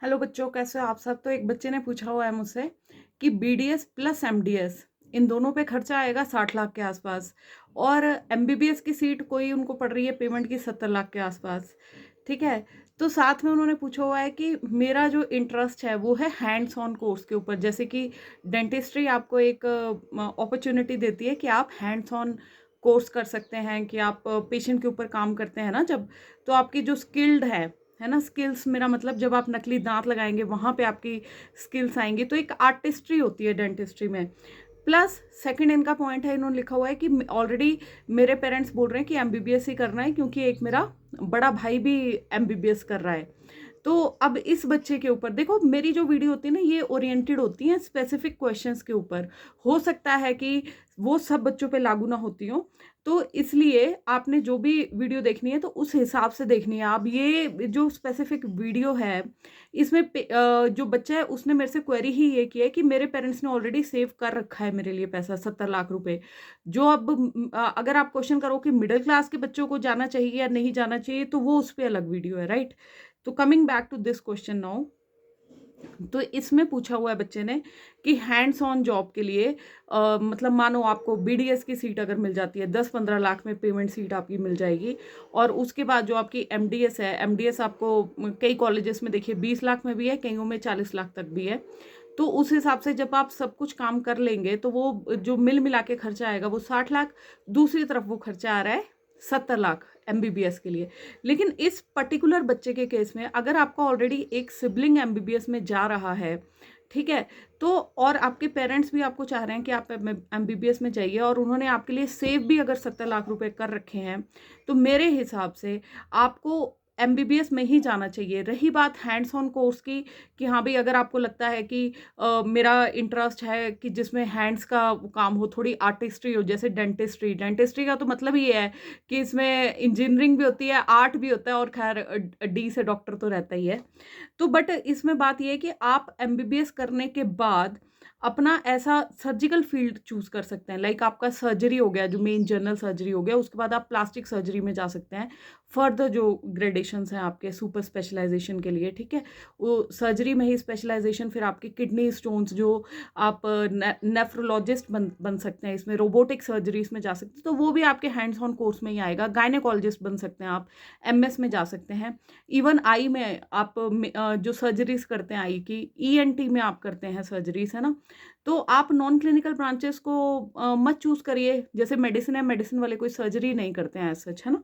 Hello बच्चों, कैसे हो आप सब। तो एक बच्चे ने पूछा हुआ है मुझसे कि बीडीएस प्लस एमडीएस इन दोनों पे खर्चा आएगा 60 लाख के आसपास, और एमबीबीएस की सीट कोई उनको पड़ रही है पेमेंट की 70 लाख के आसपास। ठीक है। तो साथ में उन्होंने पूछा हुआ है कि मेरा जो इंटरेस्ट है वो है हैंड्स ऑन कोर्स के ऊपर, जैसे कि डेंटिस्ट्री आपको एक अपॉर्चुनिटी देती है कि आप हैंड्स ऑन कोर्स कर सकते हैं, कि आप पेशेंट के ऊपर काम करते हैं ना जब, तो आपकी जो स्किल्ड है ना, स्किल्स मेरा मतलब जब आप नकली दांत लगाएंगे वहां पे आपकी स्किल्स आएंगी, तो एक आर्टिस्ट्री होती है डेंटिस्ट्री में। प्लस सेकंड इनका पॉइंट है, इन्होंने लिखा हुआ है कि ऑलरेडी मेरे पेरेंट्स बोल रहे हैं कि एमबीबीएस ही करना है, क्योंकि एक मेरा बड़ा भाई भी एमबीबीएस कर रहा है। तो अब इस बच्चे के ऊपर देखो, मेरी जो वीडियो होती है ना ये ओरिएंटेड होती है स्पेसिफिक क्वेश्चंस के ऊपर। हो सकता है कि वो सब बच्चों पे लागू ना होती हो, तो इसलिए आपने जो भी वीडियो देखनी है तो उस हिसाब से देखनी है। अब ये जो स्पेसिफिक वीडियो है इसमें जो बच्चा है उसने मेरे से क्वेरी ही ये की है कि मेरे पेरेंट्स ने ऑलरेडी सेव कर रखा है मेरे लिए पैसा 70 लाख रुपए। जो अब अगर आप क्वेश्चन करो कि मिडिल क्लास के बच्चों को जाना चाहिए या नहीं जाना चाहिए, तो वो उस पर अलग वीडियो है, राइट। तो coming back to this question now, तो इसमें पूछा हुआ है बच्चे ने कि हैंड्स ऑन जॉब के लिए मतलब मानो आपको बीडीएस की सीट अगर मिल जाती है 10-15 लाख में पेमेंट सीट आपकी मिल जाएगी, और उसके बाद जो आपकी एमडीएस है, एमडीएस आपको कई कॉलेजेस में देखिए 20 लाख में भी है, कईयों में 40 लाख तक भी है। तो उस हिसाब से जब आप सब कुछ काम कर लेंगे तो वो जो मिल मिला के खर्चा आएगा वो 60 लाख, दूसरी तरफ वो खर्चा आ रहा है 70 लाख एमबीबीएस के लिए। लेकिन इस पर्टिकुलर बच्चे के केस में अगर आपका ऑलरेडी एक सिबलिंग एमबीबीएस में जा रहा है, ठीक है, तो और आपके पेरेंट्स भी आपको चाह रहे हैं कि आप एमबीबीएस में जाइए, और उन्होंने आपके लिए सेव भी अगर 70 लाख रुपए कर रखे हैं, तो मेरे हिसाब से आपको एमबीबीएस में ही जाना चाहिए। रही बात हैंड्स ऑन कोर्स की, कि हाँ भाई अगर आपको लगता है कि मेरा इंटरेस्ट है कि जिसमें हैंड्स का काम हो, थोड़ी आर्टिस्ट्री हो, जैसे डेंटिस्ट्री, डेंटिस्ट्री का तो मतलब ही है कि इसमें इंजीनियरिंग भी होती है, आर्ट भी होता है, और खैर डी से डॉक्टर तो रहता ही है। तो बट इसमें बात यह है कि आप एमबीबीएस करने के बाद अपना ऐसा सर्जिकल फील्ड चूज कर सकते हैं, लाइक आपका सर्जरी हो गया, जो मेन जनरल सर्जरी हो गया, उसके बाद आप प्लास्टिक सर्जरी में जा सकते हैं। फर्दर जो ग्रेडेशंस हैं आपके सुपर स्पेशलाइजेशन के लिए, ठीक है, वो सर्जरी में ही स्पेशलाइजेशन, फिर आपके किडनी स्टोन्स जो आप नेफ्रोलॉजिस्ट बन सकते हैं, इसमें रोबोटिक सर्जरीज में जा सकते हैं, तो वो भी आपके हैंड्स ऑन कोर्स में ही आएगा। गायनेकोलॉजिस्ट बन सकते हैं आप, एमएस में जा सकते हैं। इवन आई में आप जो सर्जरीज करते हैं आई की, ईएनटी में आप करते हैं सर्जरीज, है ना। तो आप नॉन क्लिनिकल ब्रांचेस को मत चूज करिए, जैसे मेडिसिन है, मेडिसिन वाले कोई सर्जरी नहीं करते हैं एज सच, है ना।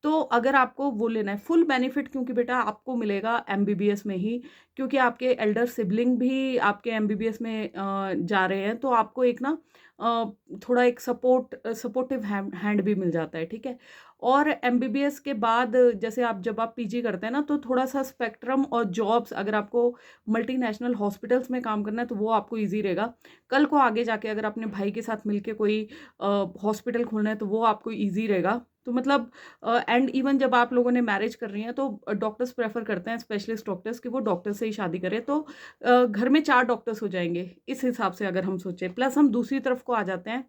तो अगर आपको वो लेना है फुल बेनिफिट, क्योंकि बेटा आपको मिलेगा एमबीबीएस में ही, क्योंकि आपके एल्डर सिबलिंग भी आपके एमबीबीएस में जा रहे हैं, तो आपको एक ना थोड़ा एक सपोर्टिव हैंड भी मिल जाता है, ठीक है। और एमबीबीएस के बाद जैसे आप जब आप पीजी करते हैं ना, तो थोड़ा सा स्पेक्ट्रम और जॉब्स, अगर आपको मल्टीनेशनल हॉस्पिटल्स में काम करना है तो वो आपको ईजी रहेगा। कल को आगे जाके अगर अपने भाई के साथ मिलके कोई हॉस्पिटल खोलना है तो वो आपको ईजी रहेगा। तो मतलब एंड इवन जब आप लोगों ने मैरिज कर रही हैं तो डॉक्टर्स प्रेफर करते हैं, स्पेशलिस्ट डॉक्टर्स, कि वो डॉक्टर से ही शादी करें, तो घर में 4 डॉक्टर्स हो जाएंगे इस हिसाब से अगर हम सोचें। प्लस हम दूसरी तरफ को आ जाते हैं,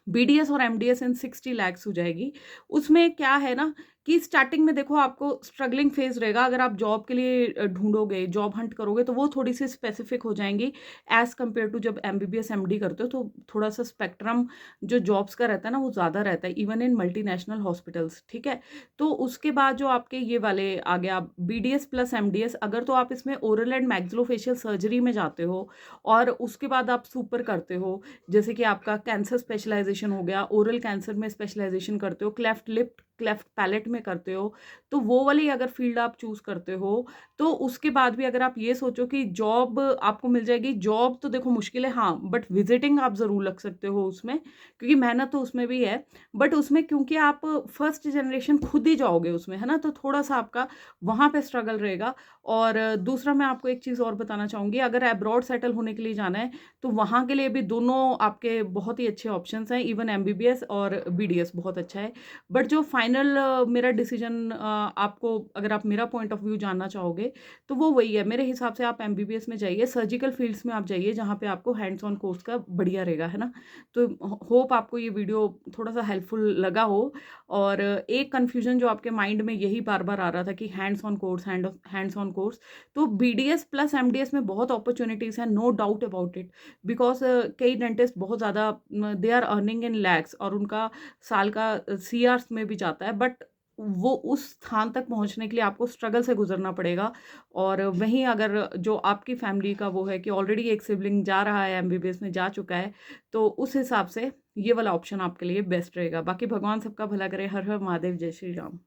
बीडीएस और एमडीएस इन 60 लैक्स हो जाएगी। उसमें क्या है ना कि स्टार्टिंग में देखो आपको स्ट्रगलिंग फेज रहेगा, अगर आप जॉब के लिए ढूंढोगे, जॉब हंट करोगे, तो वो थोड़ी सी स्पेसिफिक हो जाएंगी एज कम्पेयर टू जब एमबीबीएस एमडी करते हो, तो थोड़ा सा स्पेक्ट्रम जो जॉब्स का रहता है ना वो ज़्यादा रहता है, इवन इन मल्टीनेशनल हॉस्पिटल्स, ठीक है। तो उसके बाद जो आपके ये वाले आ गया बीडीएस प्लस एमडीएस, अगर तो आप इसमें ओरल एंड मैक्सिलोफेशियल सर्जरी में जाते हो और उसके बाद आप सुपर करते हो, जैसे कि आपका कैंसर स्पेशलाइजेशन हो गया, ओरल कैंसर में स्पेशलाइजेशन करते हो, क्लेफ्ट लिप क्लेफ्ट पैलेट में करते हो, तो वो वाली अगर फील्ड आप चूज करते हो, तो उसके बाद भी अगर आप ये सोचो कि जॉब आपको मिल जाएगी, जॉब तो देखो मुश्किल है हाँ, बट विजिटिंग आप जरूर लग सकते हो उसमें, क्योंकि मेहनत तो उसमें भी है, बट उसमें क्योंकि आप फर्स्ट जनरेशन खुद ही जाओगे उसमें, है ना, तो थोड़ा सा आपका वहां पे स्ट्रगल रहेगा। और दूसरा मैं आपको एक चीज और बताना चाहूंगी, अगर अब्रॉड सेटल होने के लिए जाना है तो वहां के लिए भी दोनों आपके बहुत ही अच्छे ऑप्शंस हैं, इवन एमबीबीएस और बीडीएस बहुत अच्छा है। बट जो फाइनल फाइनल मेरा डिसीजन आपको, अगर आप मेरा पॉइंट ऑफ व्यू जानना चाहोगे, तो वो वही है। मेरे हिसाब से आप एमबीबीएस में जाइए, सर्जिकल फील्ड्स में आप जाइए जहाँ पे आपको हैंड्स ऑन कोर्स का बढ़िया रहेगा, है ना? तो होप आपको ये वीडियो थोड़ा-सा हेल्पफुल लगा हो। और एक कन्फ्यूजन जो आपके माइंड में यही बार-बार आ रहा था कि hands on course, hands on course, तो बीडीएस प्लस एमडीएस में बहुत अपॉर्च्युनिटीज़ हैं, no doubt about it. Because कई डेंटिस्ट बहुत ज़्यादा they are earning in lakhs और उनका साल का सीआर्स में भी जाता है, बट वो उस स्थान तक पहुँचने के लिए आपको स्ट्रगल से गुज़रना पड़ेगा। और वहीं अगर जो आपकी फैमिली का वो है कि ऑलरेडी एक सिबलिंग जा रहा है एमबीबीएस में, जा चुका है, तो उस हिसाब से ये वाला ऑप्शन आपके लिए बेस्ट रहेगा। बाकी भगवान सबका भला करे। हर हर महादेव, जय श्री राम।